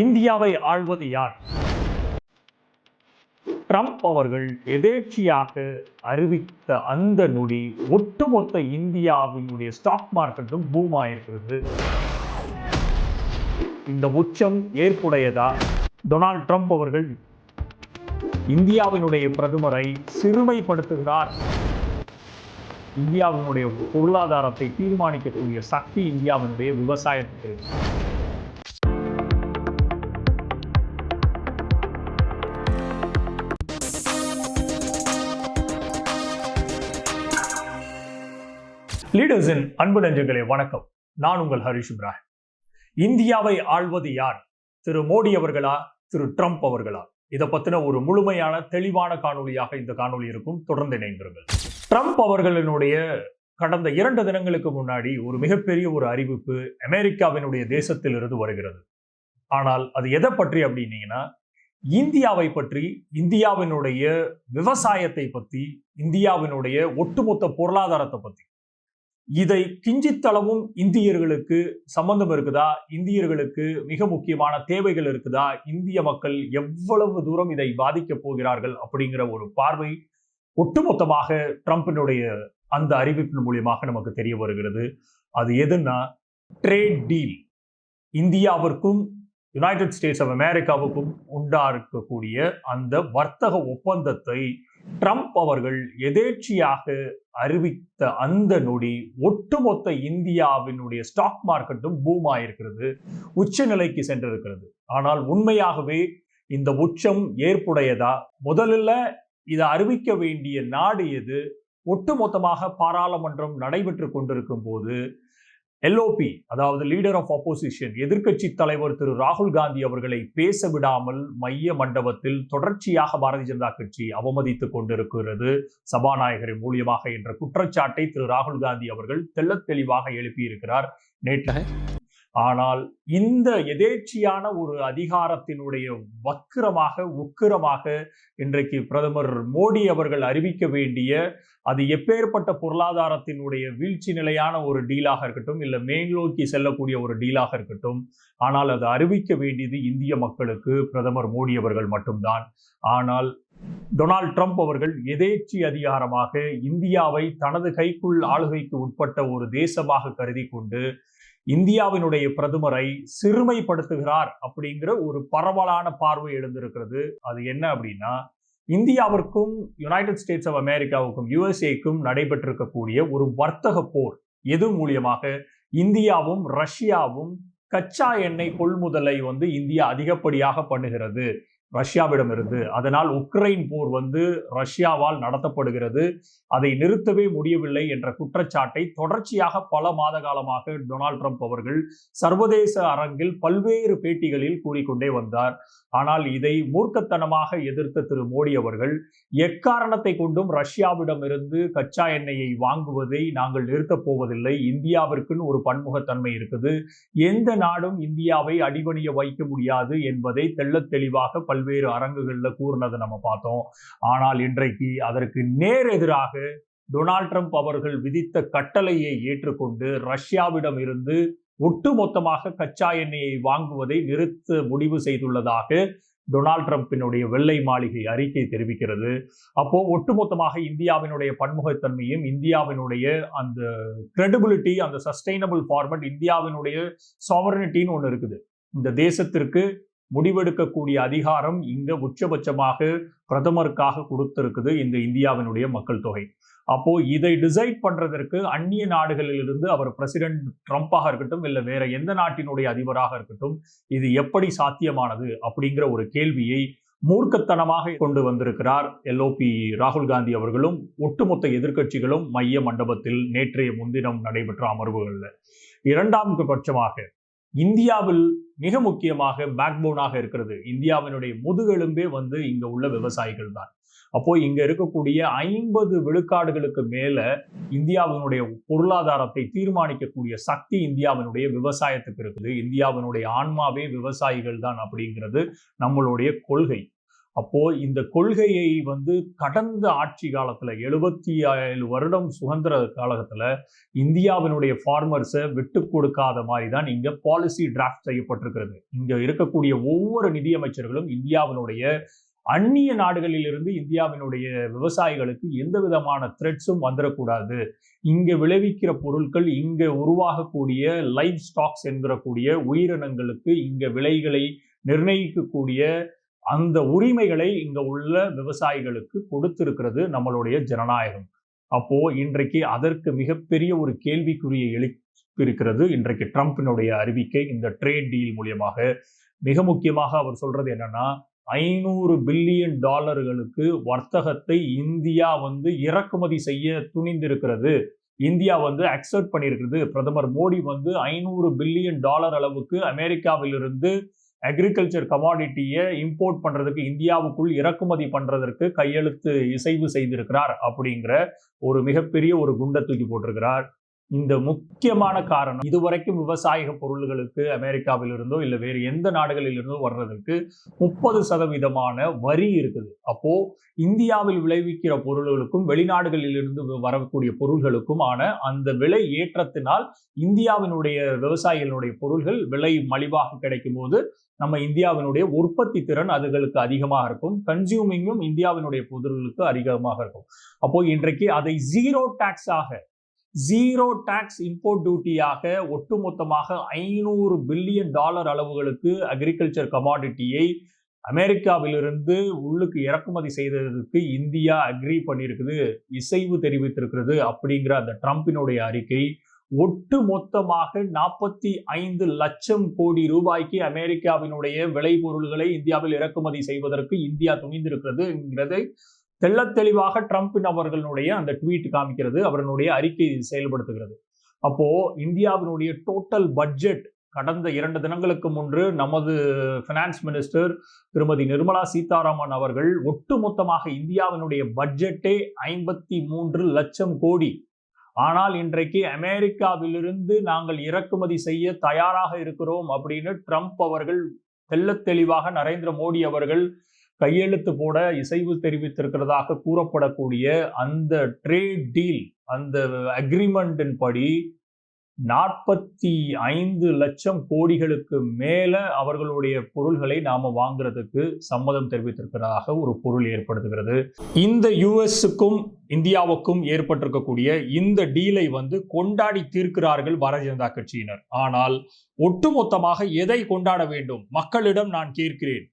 இந்தியாவை ஆள்வது யார்? ட்ரம்ப் அவர்கள் எதேர்ச்சியாக அறிவித்த அந்த நொடி ஒட்டுமொத்த இந்தியாவினுடைய ஸ்டாக் மார்க்கெட்டும் பூம் ஆயிருக்கிறது. இந்த உச்சம் ஏற்புடையதா? டொனால்ட் ட்ரம்ப் அவர்கள் இந்தியாவினுடைய பிரதமரை சிறுமைப்படுத்துகிறார். இந்தியாவினுடைய பொருளாதாரத்தை தீர்மானிக்கக்கூடிய சக்தி இந்தியாவினுடைய விவசாயத்துக்கு. லீடர்ஸின் அன்பு நெஞ்சங்களே வணக்கம். நான் உங்கள் ஹரிஷ் இப்ராஹிம். இந்தியாவை ஆள்வது யார்? திரு மோடி அவர்களா, திரு ட்ரம்ப் அவர்களா? இதை பத்தின ஒரு முழுமையான தெளிவான காணொலியாக இந்த காணொலி இருக்கும். தொடர்ந்து இணைந்திருங்கள். ட்ரம்ப் அவர்களினுடைய கடந்த 2 தினங்களுக்கு முன்னாடி ஒரு மிகப்பெரிய ஒரு அறிவிப்பு அமெரிக்காவினுடைய தேசத்தில் இருந்து வருகிறது. ஆனால் அது எதை பற்றி அப்படின்னீங்கன்னா, இந்தியாவை பற்றி, இந்தியாவினுடைய விவசாயத்தை பற்றி, இந்தியாவினுடைய ஒட்டுமொத்த பொருளாதாரத்தை பற்றி. இதை கிஞ்சித்தளவும் இந்தியர்களுக்கு சம்பந்தம் இருக்குதா? இந்தியர்களுக்கு மிக முக்கியமான தேவைகள் இருக்குதா? இந்திய மக்கள் எவ்வளவு தூரம் இதை பாதிக்க போகிறார்கள் அப்படிங்கிற ஒரு பார்வை ஒட்டுமொத்தமாக ட்ரம்பினுடைய அந்த அறிவிப்பின் மூலியமாக நமக்கு தெரிய வருகிறது. அது எதுன்னா, ட்ரேட் டீல். இந்தியாவிற்கும் யுனைடெட் ஸ்டேட்ஸ் ஆஃப் அமெரிக்காவுக்கும் உண்டாஇருக்கக்கூடிய அந்த வர்த்தக ஒப்பந்தத்தை ட்ரம்ப் அவர்கள் எதேர்ச்சியாக அறிவித்த அந்த நொடி ஒட்டுமொத்த இந்தியாவினுடைய ஸ்டாக் மார்க்கெட்டும் பூம் ஆயிருக்கிறது, உச்ச நிலைக்கு சென்றிருக்கிறது. ஆனால் உண்மையாகவே இந்த உச்சம் ஏற்புடையதா? முதல்ல இதை அறிவிக்க வேண்டிய நாடு எது? ஒட்டுமொத்தமாக பாராளுமன்றம் நடைபெற்று கொண்டிருக்கும் போது எல்ஓபி, அதாவது லீடர் ஆஃப் ஆப்போசிஷன், எதிர்க்கட்சி தலைவர் திரு ராகுல் காந்தி அவர்களை பேச விடாமல் மைய மண்டபத்தில் தொடர்ச்சியாக பாரதிய ஜனதா கட்சி அவமதித்துக் கொண்டிருக்கிறது சபாநாயகரின் மூலியமாக என்ற குற்றச்சாட்டை திரு ராகுல் காந்தி அவர்கள் தெள்ளத் தெளிவாக எழுப்பியிருக்கிறார் நேற்று. ஆனால் இந்த எதேர்ச்சியான ஒரு அதிகாரத்தினுடைய உக்கிரமாக இன்றைக்கு பிரதமர் மோடி அவர்கள் அறிவிக்க வேண்டிய, அது எப்பேற்பட்ட பொருளாதாரத்தினுடைய வீழ்ச்சி நிலையான ஒரு டீலாக இருக்கட்டும், இல்ல மேல்நோக்கி செல்லக்கூடிய ஒரு டீலாக இருக்கட்டும், ஆனால் அது அறிவிக்க வேண்டியது இந்திய மக்களுக்கு பிரதமர் மோடி அவர்கள் மட்டும்தான். ஆனால் டொனால்ட் ட்ரம்ப் அவர்கள் எதேர்ச்சி அதிகாரமாக இந்தியாவை தனது கைக்குள் ஆளுகைக்கு உட்பட்ட ஒரு தேசமாக கருதி கொண்டு இந்தியாவினுடைய பிரதமரை சிறுமைப்படுத்துகிறார் அப்படிங்கிற ஒரு பரவலான பார்வை எழுந்திருக்கிறது. அது என்ன அப்படின்னா, இந்தியாவிற்கும் யுனைடெட் ஸ்டேட்ஸ் ஆஃப் அமெரிக்காவுக்கும் யுஎஸ்ஏக்கும் நடைபெற்றிருக்கக்கூடிய ஒரு வர்த்தக போர். எது மூலியமாக? இந்தியாவும் ரஷ்யாவும் கச்சா எண்ணெய் கொள்முதலை இந்தியா அதிகப்படியாக பண்ணுகிறது ரஷ்யாவிடம் இருந்து. அதனால் உக்ரைன் போர் ரஷ்யாவால் நடத்தப்படுகிறது. அதை நிறுத்தவே முடியவில்லை என்ற குற்றச்சாட்டை தொடர்ச்சியாக பல மாத காலமாக டொனால்ட் ட்ரம்ப் அவர்கள் சர்வதேச அரங்கில் பல்வேறு பேட்டிகளில் கூறிக்கொண்டே வந்தார். ஆனால் இதை மூர்க்கத்தனமாக எதிர்த்த திரு மோடி அவர்கள் எக்காரணத்தை கொண்டும் ரஷ்யாவிடம் இருந்து கச்சா எண்ணெயை வாங்குவதை நாங்கள் நிறுத்தப் போவதில்லை, இந்தியாவிற்குன்னு ஒரு பன்முகத்தன்மை இருக்குது, எந்த நாடும் இந்தியாவை அடிபணிய வைக்க முடியாது என்பதை தெள்ளத் தெளிவாக பல்வேறு அரங்குகள்ல கூறினதை நம்ம பார்த்தோம். ஆனால் இன்றைக்கு அதற்கு நேர் எதிராக டொனால்ட் ட்ரம்ப் அவர்கள் விதித்த கட்டளையை ஏற்றுக்கொண்டு ரஷ்யாவிடம் இருந்து ஒட்டுமொத்தமாக கச்சா எண்ணெயை வாங்குவதை நிறுத்த முடிவு செய்துள்ளதாக டொனால்ட் ட்ரம்பினுடைய வெள்ளை மாளிகை அறிக்கை தெரிவிக்கிறது. அப்போ ஒட்டுமொத்தமாக இந்தியாவினுடைய பன்முகத்தன்மையும், இந்தியாவினுடைய அந்த கிரெடிபிலிட்டி, அந்த சஸ்டைனபிள் ஃபார்மட், இந்தியாவினுடைய சாவரனிட்டின்னு ஒன்று இருக்குது. இந்த தேசத்திற்கு முடிவெடுக்கக்கூடிய அதிகாரம் இங்க உச்சபட்சமாக பிரதமருக்காக கொடுத்திருக்குது இந்த இந்தியாவினுடைய மக்கள் தொகை. அப்போ இதை டிசைட் பண்றதற்கு அந்நிய நாடுகளில் இருந்து அவர் பிரசிடென்ட் ட்ரம்பாக இருக்கட்டும், இல்ல வேற எந்த நாட்டினுடைய அதிபராக இருக்கட்டும், இது எப்படி சாத்தியமானது அப்படிங்கிற ஒரு கேள்வியை மூர்க்கத்தனமாக கொண்டு வந்திருக்கிறார் எல்ஓபி ராகுல் காந்தி அவர்களும் ஒட்டுமொத்த எதிர்க்கட்சிகளும் மைய மண்டபத்தில் நேற்றைய முன்தினம் நடைபெற்ற அமர்வுகள்ல. இரண்டாம் பட்சமாக இந்தியாவில் மிக முக்கியமாக பேக்போனாக இருக்கிறது, இந்தியாவினுடைய முதுகெலும்பே இங்க உள்ள விவசாயிகள் தான். அப்போ இங்க இருக்கக்கூடிய 50 விழுக்காடுகளுக்கு மேல இந்தியாவினுடைய பொருளாதாரத்தை தீர்மானிக்கக்கூடிய சக்தி இந்தியாவினுடைய விவசாயத்துக்கு இருக்குது. இந்தியாவினுடைய ஆன்மாவே விவசாயிகள் தான் அப்படிங்கிறது நம்மளுடைய கொள்கை. அப்போ இந்த கொள்கையை கடந்த ஆட்சி காலத்துல 77 வருடம் சுதந்திர காலத்துல இந்தியாவினுடைய ஃபார்மர்ஸை விட்டு கொடுக்காத மாதிரி தான் இங்க பாலிசி டிராஃப்ட் செய்யப்பட்டிருக்கிறது. இங்க இருக்கக்கூடிய ஒவ்வொரு நிதியமைச்சர்களும் இந்தியாவினுடைய அந்நிய நாடுகளில் இருந்து இந்தியாவினுடைய விவசாயிகளுக்கு எந்த விதமான த்ரெட்ஸும் வந்துடக்கூடாது. இங்க விளைவிக்கிற பொருட்கள், இங்க உருவாகக்கூடிய லைவ் ஸ்டாக்ஸ் என்கிறக்கூடிய உயிரினங்களுக்கு இங்க விலைகளை நிர்ணயிக்கக்கூடிய அந்த உரிமைகளை இங்க உள்ள விவசாயிகளுக்கு கொடுத்திருக்கிறது நம்மளுடைய ஜனநாயகம். அப்போ இன்றைக்கு அதற்கு மிகப்பெரிய ஒரு கேள்விக்குறியை எழுப்பியிருக்கிறது இன்றைக்கு ட்ரம்பினுடைய அறிவிக்கை. இந்த ட்ரேட் டீல் மூலியமாக மிக முக்கியமாக அவர் சொல்றது என்னன்னா, $500 பில்லியன் வர்த்தகத்தை இந்தியா இறக்குமதி செய்ய துணிந்திருக்கிறது. இந்தியா அக்செப்ட் பண்ணியிருக்கிறது. பிரதமர் மோடி $500 பில்லியன் அளவுக்கு அமெரிக்காவிலிருந்து அக்ரிகல்ச்சர் கமாடிட்டியை இம்போர்ட் பண்றதுக்கு, இந்தியாவுக்குள் இறக்குமதி பண்றதற்கு கையெழுத்து இசைவு செய்திருக்கிறார் அப்படிங்கிற ஒரு மிகப்பெரிய ஒரு குண்டை தூக்கி போட்டிருக்கிறார். இந்த முக்கியமான காரணம், இதுவரைக்கும் விவசாய பொருள்களுக்கு அமெரிக்காவில் இருந்தோ இல்ல வேறு எந்த நாடுகளில் இருந்தோ வர்றதுக்கு 30% வரி இருக்குது. அப்போ இந்தியாவில் விளைவிக்கிற பொருள்களுக்கும் வெளிநாடுகளில் இருந்து வரக்கூடிய பொருள்களுக்கும் அந்த விலை ஏற்றத்தினால் இந்தியாவினுடைய விவசாயிகளுடைய பொருள்கள் விலை மலிவாக கிடைக்கும் போது நம்ம இந்தியாவினுடைய உற்பத்தி திறன் அதுகளுக்கு அதிகமாக இருக்கும். கன்சியூமிங்கும் இந்தியாவினுடைய பொருள்களுக்கு அதிகமாக இருக்கும். அப்போ இன்றைக்கு அதை ஜீரோ டாக்ஸ் இம்போர்ட் டியூட்டியாக ஒட்டுமொத்தமாக $500 பில்லியன் அளவுகளுக்கு அக்ரிகல்ச்சர் கமாடிட்டியை அமெரிக்காவிலிருந்து உள்ளுக்கு இறக்குமதி செய்ததற்கு இந்தியா அக்ரி பண்ணியிருக்குது, இசைவு தெரிவித்திருக்கிறது அப்படிங்கிற அந்த ட்ரம்பினுடைய அறிக்கை ஒட்டு மொத்தமாக 45 லட்சம் கோடி ரூபாய்க்கு அமெரிக்காவினுடைய விளைபொருள்களை இந்தியாவில் இறக்குமதி செய்வதற்கு இந்தியா துணிந்திருக்கிறது என்கிறதை தெள்ள தெளிவாக ட்ரம்பின் அவர்களுடைய அந்த ட்வீட் காமிக்கிறது, அவர்களுடைய அறிக்கை செயல்படுத்துகிறது. அப்போ இந்தியாவினுடைய டோட்டல் பட்ஜெட் கடந்த 2 தினங்களுக்கு முன்பு நமது பினான்ஸ் மினிஸ்டர் திருமதி நிர்மலா சீதாராமன் அவர்கள் ஒட்டுமொத்தமாக இந்தியாவினுடைய பட்ஜெட்டே 53 லட்சம் கோடி. ஆனால் இன்றைக்கு அமெரிக்காவிலிருந்து நாங்கள் இறக்குமதி செய்ய தயாராக இருக்கிறோம் அப்படின்னு ட்ரம்ப் அவர்கள் தெள்ள தெளிவாக நரேந்திர மோடி அவர்கள் கையெழுத்து போட இசைவு தெரிவித்திருக்கிறதாக கூறப்படக்கூடிய அந்த ட்ரேட் டீல், அந்த அக்ரிமெண்டின் படி 45 லட்சம் கோடிகளுக்கு மேல அவர்களுடைய பொருள்களை நாம வாங்குறதுக்கு சம்மதம் தெரிவித்திருக்கிறதாக ஒரு பொருள் ஏற்படுத்துகிறது. இந்த யுஎஸ்க்கும் இந்தியாவுக்கும் ஏற்பட்டிருக்கக்கூடிய இந்த டீலை கொண்டாடி தீர்க்கிறார்கள் பாரதிய ஜனதா கட்சியினர். ஆனால் ஒட்டுமொத்தமாக எதை கொண்டாட வேண்டும்? மக்களிடம் நான் கேட்கிறேன்.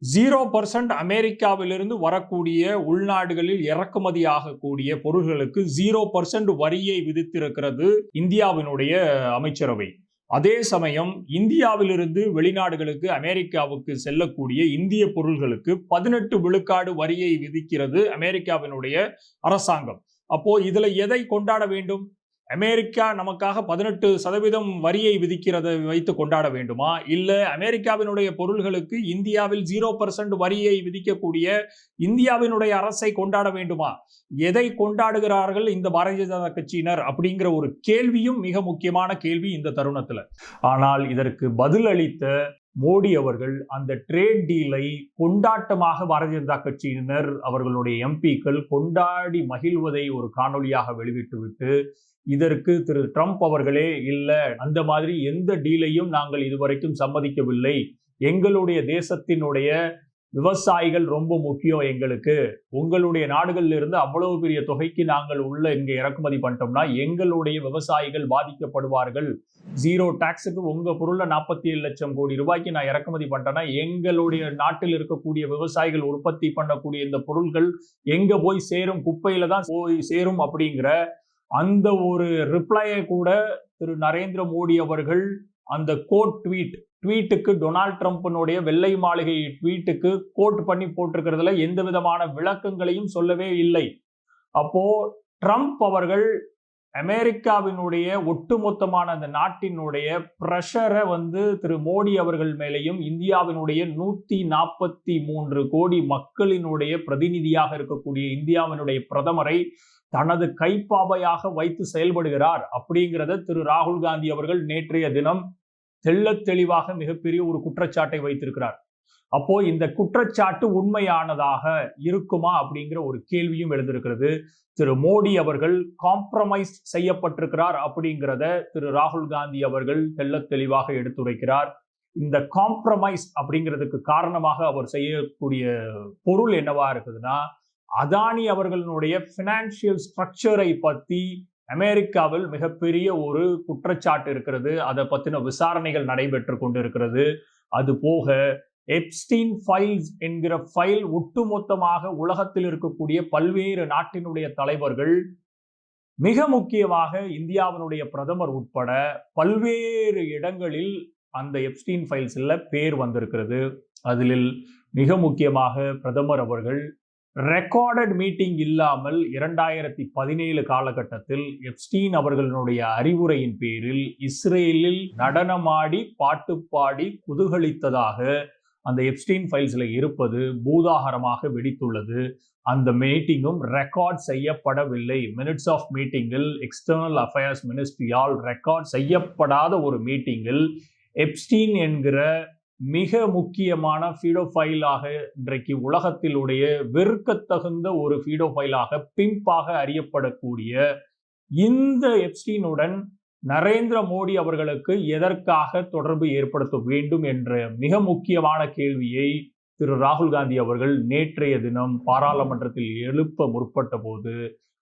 0% அமெரிக்காவிலிருந்து வரக்கூடிய உள்நாடுகளில் இறக்குமதி ஆகக்கூடிய பொருள்களுக்கு 0% வரியை விதித்திருக்கிறது இந்தியாவினுடைய அமைச்சரவை. அதே சமயம் இந்தியாவிலிருந்து வெளிநாடுகளுக்கு அமெரிக்காவுக்கு செல்லக்கூடிய இந்திய பொருள்களுக்கு 18 விழுக்காடு வரியை விதிக்கிறது அமெரிக்காவினுடைய அரசாங்கம். அப்போ இதுல எதை கொண்டாட வேண்டும்? அமெரிக்கா நமக்காக 18% வரியை விதிக்கிறதை வைத்து கொண்டாட வேண்டுமா? இல்ல அமெரிக்காவினுடைய பொருள்களுக்கு இந்தியாவில் 0% வரியை விதிக்கக்கூடிய இந்தியாவினுடைய அரசை கொண்டாட வேண்டுமா? எதை கொண்டாடுகிறார்கள் இந்த பாரதிய ஜனதா கட்சியினர் அப்படிங்கிற ஒரு கேள்வியும் மிக முக்கியமான கேள்வி இந்த தருணத்துல. ஆனால் இதற்கு பதில் அளித்த மோடி அவர்கள் அந்த ட்ரேட் டீலை கொண்டாட்டமாக பாரதிய ஜனதா கட்சியினர் அவர்களுடைய எம்பிக்கள் கொண்டாடி மகிழ்வதை ஒரு காணொலியாக வெளியிட்டுவிட்டு, இதற்கு திரு ட்ரம்ப் அவர்களே இல்ல, அந்த மாதிரி எந்த டீலையும் நாங்கள் இதுவரைக்கும் சம்மதிக்கவில்லை, எங்களுடைய தேசத்தினுடைய விவசாயிகள் ரொம்ப முக்கியம் எங்களுக்கு, உங்களுடைய நாடுகளில் இருந்து அவ்வளவு பெரிய தொகைக்கு நாங்கள் உள்ள இங்க இறக்குமதி பண்ணிட்டோம்னா எங்களுடைய விவசாயிகள் பாதிக்கப்படுவார்கள், 0 டாக்ஸுக்கு உங்க பொருள்ல 47 லட்சம் கோடி ரூபாய்க்கு நான் இறக்குமதி பண்ணிட்டேன்னா எங்களுடைய நாட்டில் இருக்கக்கூடிய விவசாயிகள் உற்பத்தி பண்ணக்கூடிய இந்த பொருட்கள் எங்க போய் சேரும்? குப்பையில தான் போய் சேரும் அப்படிங்கிற அந்த ஒரு ரிப்ளையை கூட திரு நரேந்திர மோடி அவர்கள் அந்த கோட் ட்வீட்டுக்கு டொனால்ட் ட்ரம்பினுடைய வெள்ளை மாளிகை ட்வீட்டுக்கு கோட் பண்ணி போட்டிருக்கிறதுல எந்த விதமான விளக்கங்களையும் சொல்லவே இல்லை. அப்போ ட்ரம்ப் அவர்கள் அமெரிக்காவினுடைய ஒட்டுமொத்தமான அந்த நாட்டினுடைய பிரஷரை திரு மோடி அவர்கள் மேலேயும் இந்தியாவினுடைய 143 கோடி மக்களினுடைய பிரதிநிதியாக இருக்கக்கூடிய இந்தியாவினுடைய பிரதமரை தனது கைப்பாவையாக வைத்து செயல்படுகிறார் அப்படிங்கிறத திரு ராகுல் காந்தி அவர்கள் நேற்றைய தினம் தெள்ள தெளிவாக மிகப்பெரிய ஒரு குற்றச்சாட்டை வைத்திருக்கிறார். அப்போ இந்த குற்றச்சாட்டு உண்மையானதாக இருக்குமா அப்படிங்கிற ஒரு கேள்வியும் எழுந்திருக்கிறது. திரு மோடி அவர்கள் காம்ப்ரமைஸ் செய்யப்பட்டிருக்கிறார் அப்படிங்கிறத திரு ராகுல் காந்தி அவர்கள் தெள்ளத் தெளிவாக எடுத்துரைக்கிறார். இந்த காம்ப்ரமைஸ் அப்படிங்கிறதுக்கு காரணமாக அவர் செய்யக்கூடிய பொருள் என்னவா இருக்குதுன்னா, அதானி அவர்களுடைய பினான்சியல் ஸ்ட்ரக்சரை பத்தி அமெரிக்காவில் மிகப்பெரிய ஒரு குற்றச்சாட்டு இருக்கிறது. அதை பத்தின விசாரணைகள் நடைபெற்று கொண்டிருக்கிறது. அது போக எப்ஸ்டீன் ஃபைல்ஸ் என்கிற ஃபைல் ஒட்டுமொத்தமாக உலகத்தில் இருக்கக்கூடிய பல்வேறு நாட்டினுடைய தலைவர்கள், மிக முக்கியமாக இந்தியாவினுடைய பிரதமர் உட்பட பல்வேறு இடங்களில் அந்த எப்ஸ்டீன் ஃபைல்ஸ்ல பேர் வந்திருக்கிறது. அதில் மிக முக்கியமாக பிரதமர் அவர்கள் ரெக்கார்டட் மீட்டிங் இல்லாமல் 2017 காலகட்டத்தில் எப்ஸ்டீன் அவர்களுடைய அறிவுரையின் பேரில் இஸ்ரேலில் நடனமாடி பாட்டு பாடி குதூகலித்ததாக அந்த எப்ஸ்டீன் ஃபைல்ஸ்ல இருப்பது பூதாகரமாக வெடித்துள்ளது. அந்த மீட்டிங்கும் ரெக்கார்ட் செய்யப்படவில்லை. மினிட்ஸ் ஆஃப் மீட்டிங்கில் எக்ஸ்டர்னல் அஃபேர்ஸ் மினிஸ்ட்ரியால் ரெக்கார்ட் செய்யப்படாத ஒரு மீட்டிங்கில் எப்ஸ்டீன் என்கிற மிக முக்கியமான ஃபீடோஃபைலாக இன்றைக்கு உலகத்திலுடைய வெறுக்கத்தகுந்த ஒரு ஃபீடோஃபைலாக பிம்பாக அறியப்படக்கூடிய இந்த எப்ஸ்டீனுடன் நரேந்திர மோடி அவர்களுக்கு எதற்காக தொடர்பு ஏற்படுத்த வேண்டும் என்ற மிக முக்கியமான கேள்வியை திரு ராகுல் காந்தி அவர்கள் நேற்றைய தினம் பாராளுமன்றத்தில் எழுப்ப முற்பட்ட போது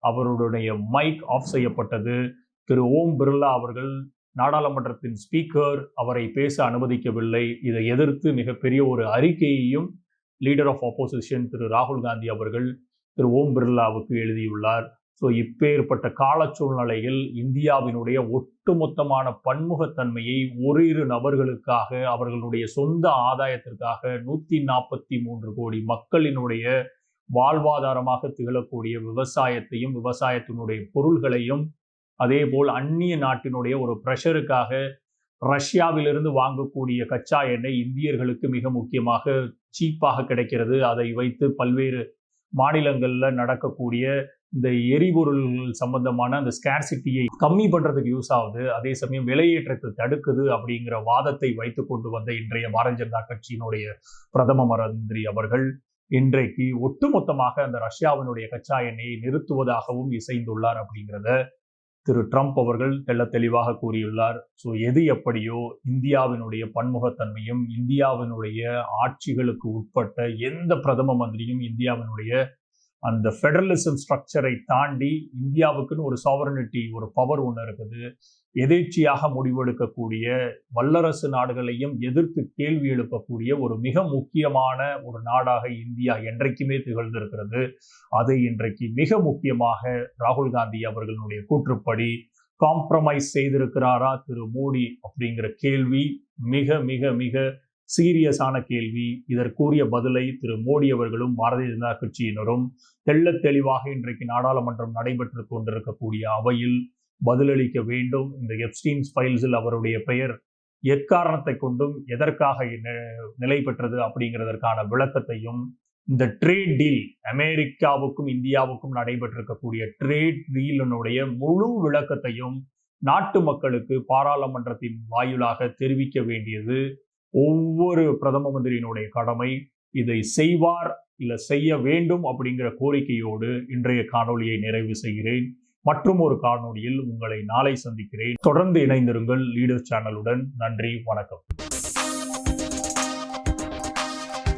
அவருடைய மைக் ஆஃப் செய்யப்பட்டது. திரு ஓம் பிர்லா அவர்கள், நாடாளுமன்றத்தின் ஸ்பீக்கர், அவரை பேச அனுமதிக்கவில்லை. இதை எதிர்த்து மிகப்பெரிய ஒரு அறிக்கையையும் லீடர் ஆஃப் ஆப்போசிஷன் திரு ராகுல் காந்தி அவர்கள் திரு ஓம் பிர்லாவுக்கு எழுதியுள்ளார். ஸோ இப்பேற்பட்ட கால சூழ்நிலையில் இந்தியாவினுடைய ஒட்டுமொத்தமான பன்முகத்தன்மையை இரு நபர்களுக்காக, அவர்களுடைய சொந்த ஆதாயத்திற்காக 143 கோடி மக்களினுடைய வாழ்வாதாரமாக திகழக்கூடிய விவசாயத்தையும் விவசாயத்தினுடைய பொருள்களையும், அதே போல் அந்நிய நாட்டினுடைய ஒரு பிரஷருக்காக ரஷ்யாவிலிருந்து வாங்கக்கூடிய கச்சா எண்ணெய் இந்தியர்களுக்கு மிக முக்கியமாக சீப்பாக கிடைக்கிறது. அதை வைத்து பல்வேறு மாநிலங்கள்ல நடக்கக்கூடிய இந்த எரிபொருள்கள் சம்பந்தமான அந்த ஸ்கேர்சிட்டியை கம்மி பண்றதுக்கு யூஸ் ஆகுது. அதே சமயம் விலையேற்றத்தை தடுக்குது அப்படிங்கிற வாதத்தை வைத்துக் கொண்டு வந்த இன்றைய பாரதிய ஜனதா கட்சியினுடைய பிரதம மந்திரி அவர்கள் இன்றைக்கு ஒட்டுமொத்தமாக அந்த ரஷ்யாவினுடைய கச்சா எண்ணெயை நிறுத்துவதாகவும் இசைந்துள்ளார் அப்படிங்கிறத திரு ட்ரம்ப் அவர்கள் தெள்ளத் தெளிவாக கூறியுள்ளார். ஸோ எது எப்படியோ இந்தியாவினுடைய பன்முகத்தன்மையும் இந்தியாவினுடைய ஆட்சிகளுக்கு உட்பட்ட எந்த பிரதம மந்திரியும் இந்தியாவினுடைய அந்த ஃபெடரலிசம் ஸ்ட்ரக்சரை தாண்டி இந்தியாவுக்குன்னு ஒரு சாவரனிட்டி, ஒரு பவர் ஒன்று இருக்குது. எதேச்சியாக முடிவெடுக்கக்கூடிய, வல்லரசு நாடுகளையும் எதிர்த்து கேள்வி எழுப்பக்கூடிய ஒரு மிக முக்கியமான ஒரு நாடாக இந்தியா என்றைக்குமே திகழ்ந்திருக்கிறது. அதை இன்றைக்கு மிக முக்கியமாக ராகுல் காந்தி அவர்களுடைய கூற்றுப்படி காம்ப்ரமைஸ் செய்திருக்கிறாரா திரு மோடி அப்படிங்கிற கேள்வி மிக மிக மிக சீரியஸான கேள்வி. இதற்குரிய பதிலை திரு மோடி அவர்களும் பாரதிய ஜனதா கட்சியினரும் தெள்ளத் தெளிவாக இன்றைக்கு நாடாளுமன்றம் நடைபெற்று கொண்டிருக்கக்கூடிய அவையில் பதிலளிக்க வேண்டும். இந்த எப்ஸ்டீன் ஃபைல்ஸில் அவருடைய பெயர் எக்காரணத்தை கொண்டும் எதற்காக நிலை பெற்றது அப்படிங்கிறதற்கான விளக்கத்தையும், இந்த ட்ரேட் டீல், அமெரிக்காவுக்கும் இந்தியாவுக்கும் நடைபெற்றிருக்கக்கூடிய ட்ரேட் டீலினுடைய முழு விளக்கத்தையும் நாட்டு மக்களுக்கு பாராளுமன்றத்தின் வாயிலாக தெரிவிக்க வேண்டியது ஒவ்வொரு பிரதம மந்திரியினுடைய கடமை. இதை செய்வார் இல்ல செய்ய வேண்டும் அப்படிங்கிற கோரிக்கையோடு இன்றைய காணொலியை நிறைவு செய்கிறேன். மற்றும் ஒரு காணொலியில் உங்களை நாளை சந்திக்கிறேன். தொடர்ந்து இணைந்திருங்கள் லீடர் சேனலுடன். நன்றி, வணக்கம்.